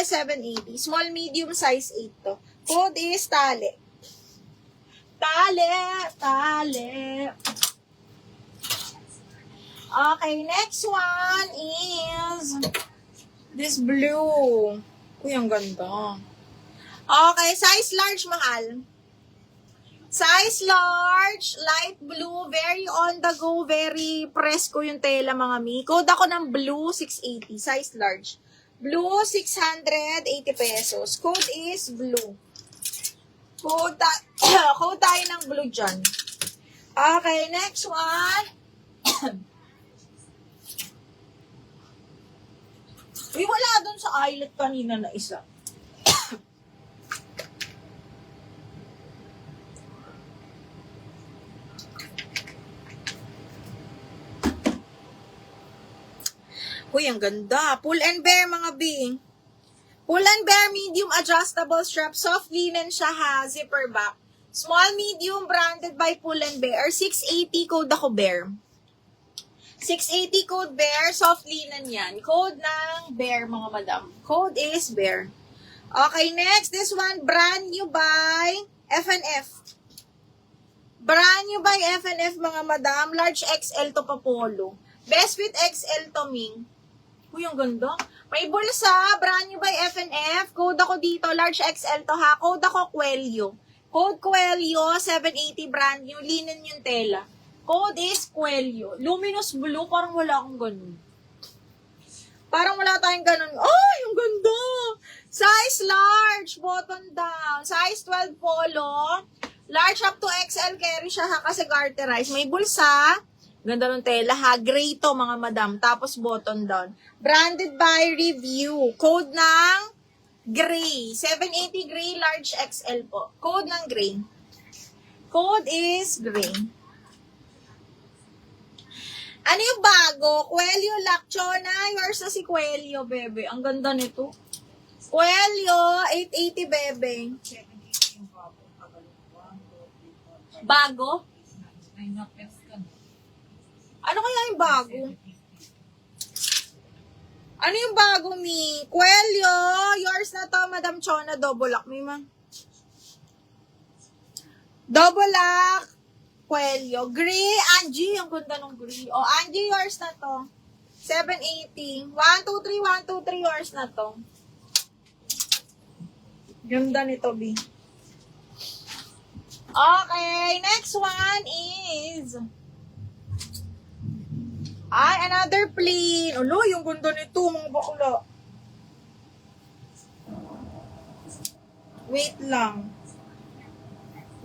780. Small, medium, size 8 to. Code is tali. Tali. Okay, next one is this blue. Uy, ang ganda. Okay, size large, mahal. Size large, light blue, very on the go, very presko yung tela, mga mi. Code ako ng blue, 680, size large. Blue, 680 pesos. Code is blue. Code tayo ng blue dyan. Okay, next one. Uy, wala dun sa eyelet kanina na isa. Uy, ang ganda. Pull and bear, mga bing. Pull and bear, medium adjustable strap. Soft linen siya, ha. Zipper back. Small, medium, branded by Pull and Bear. 680, code ako bear. 680 code bear. Soft linen yan. Code ng bear, mga madam. Code is bear. Okay, next. This one, brand new by F&F. Brand new by F&F, mga madam. Large XL to Papolo. Best fit XL to Ming. Uy, ang ganda. May bulsa, brand new by F&F. Code ako dito, large XL to ha. Code ako Coelho. Code Coelho, 780 brand new. Linen yung tela. Code is Coelho. Luminous blue, parang wala akong ganun. Parang wala tayong ganun. Ay, ang ganda. Size large, button down. Size 12 polo. Large up to XL carry siya ha kasi garterized. May bulsa. Ganda ng tela ha. Gray to, mga madam. Tapos button down. Branded by Review. Code ng gray. 780 gray, large XL po. Code ng gray. Code is gray. Ano yung bago? Coelho Lacchona. Yours na si Coelho, bebe. Ang ganda nito. Coelho, 880, bebe. Bago? Ano kaya yung bago? Ano yung bago, mi? Coelho, yours na to, Madam Chona, double lock, mi ma. Double lock, Coelho. Gray, Angie, ang ganda ng gray. O, Angie, yours na to. 780. 1, 2, 3, 1, 2, 3, yours na to. Ganda nito, B. Okay, next one is... Ay, another plain. Ulo, yung ganda nito, mga bakla. Wait lang.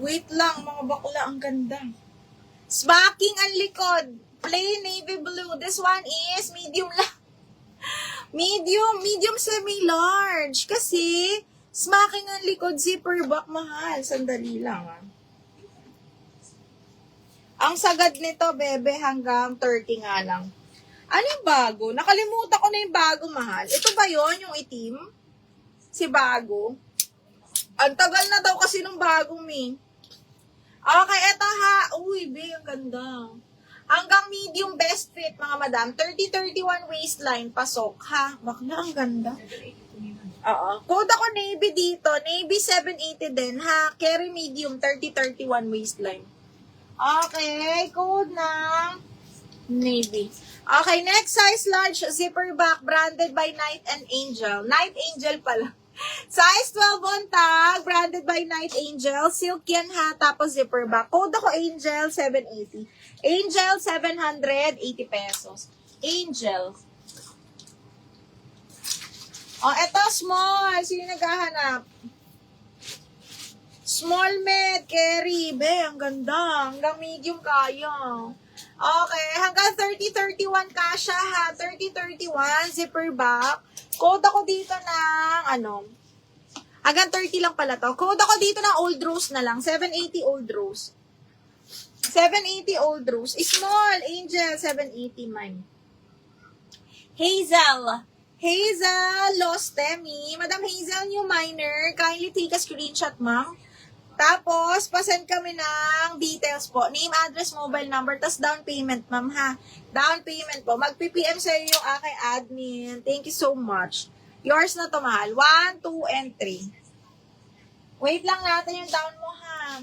Wait lang, mga bakla, ang ganda. Smacking ang likod. Plain navy blue. This one is medium lang. Medium semi-large. Kasi, smacking ang likod, zipper back, mahal. Sandali lang, ah. Ang sagad nito, bebe, hanggang 30 nga lang. Ano yung bago? Nakalimutan ko na yung bago, mahal. Ito ba yon yung itim? Si bago? Ang tagal na daw kasi nung bago, mi. Okay, eto ha. Uy, be, ang ganda. Hanggang medium best fit, mga madam. 30-31 waistline, pasok, ha? Bakla, ang ganda. Oo. Code ako navy dito. Navy 780 din, ha? Carry medium, 30-31 waistline. Okay, code ng navy. Okay, next size large, zipper back, branded by Night and Angel. Night Angel pala. Size 12 on tag, branded by Night Angel. Silk yan ha, tapos zipper back. Code ako Angel, 780. Angel, 780 pesos. Angel. Oh, eto small. Sino naghahanap? Small med, carry. Be, ang ganda. Hanggang medium kaya. Okay, hanggang 30-31 kasha ha. 30-31, zipper back. Code ako dito ng, hanggang 30 lang pala to. Code ako dito ng Old Rose na lang. 780 Old Rose. 780 Old Rose. Small, Angel, 780 mine. Hazel. Hazel, Lost Temi. Madam Hazel, new minor. Kindly take a screenshot, ma'am. Tapos, pasend kami ng details po. Name, address, mobile number, tas down payment, ma'am, ha? Down payment po. Mag-PPM sa'yo yung aking admin. Thank you so much. Yours na to, mahal. 1, 2, and 3. Wait lang natin yung down mo, ha.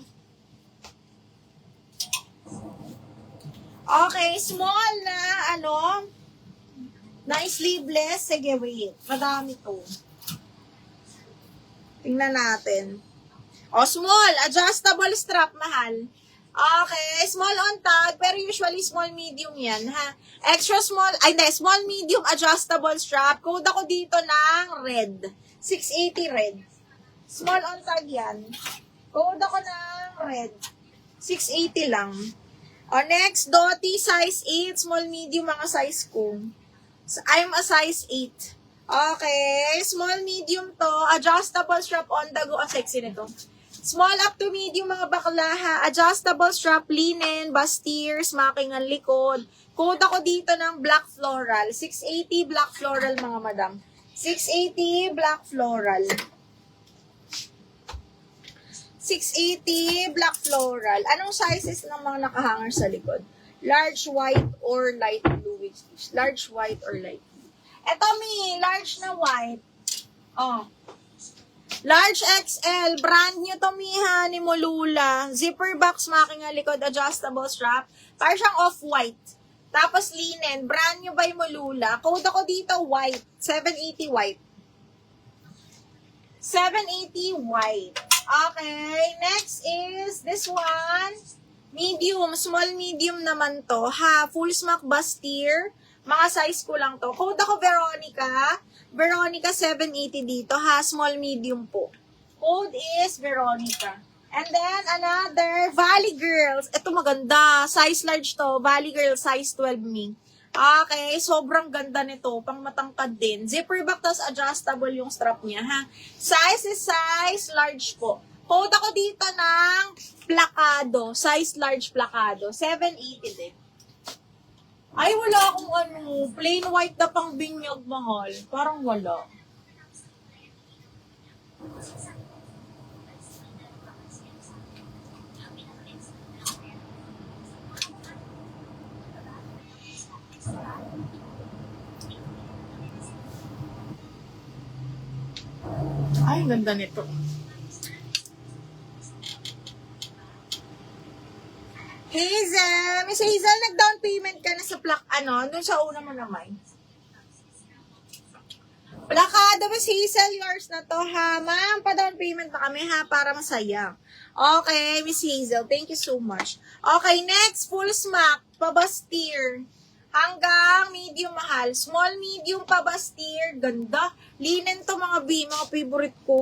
Okay, small na, na sleeveless. Sige, wait. Madami to. Tingnan natin. O, small. Adjustable strap, mahal. Okay, small on tag, pero usually small medium yan, ha. Extra small, small medium adjustable strap. Code ako dito ng red. 680 red. Small on tag yan. Code ako ng red. 680 lang. O, next, Dottie, size 8, small medium mga size ko. So, I'm a size 8. Okay, small medium to, adjustable strap on the go. Ang sexy nito. Small up to medium mga bakla ha. Adjustable strap, linen, bustier, smacking ang likod. Code ako dito ng black floral. 680 black floral mga madam. 680 black floral. 680 black floral. Anong sizes ng mga nakahanger sa likod? Large white or light blue? Large white or light blue? Eto large na white. Oh. Large XL, brand new to ha, ni Molula. Zipper box, making likod, adjustable strap. Para siyang off-white. Tapos linen, brand new by Molula. Code ako dito, white. 780 white. 780 white. Okay, next is this one. Medium, small medium naman to. Ha, full smock bustier. Mga size ko lang to. Code ako Veronica. Veronica 780 dito ha, small medium po. Code is Veronica. And then another, Valley Girls. Ito maganda, size large to. Valley Girls size 12 me. Okay, sobrang ganda nito, pang matangkad din. Zipper back, tas adjustable yung strap niya ha. Size is size large po. Code ako dito ng plakado, size large plakado. 780 din. Ay, wala akong plain white na pang binyag, mahal. Parang wala. Ay, ganda nito. Hazel! Miss Hazel, nag-down payment ka na sa dun sa una mo naman. Plakado, Miss Hazel, yours na to ha. Ma'am, pa-down payment na kami ha, para masaya. Okay, Miss Hazel, thank you so much. Okay, next, full smack, pabastier. Hanggang medium mahal. Small, medium, pabastier. Ganda. Linen to mga favorite ko.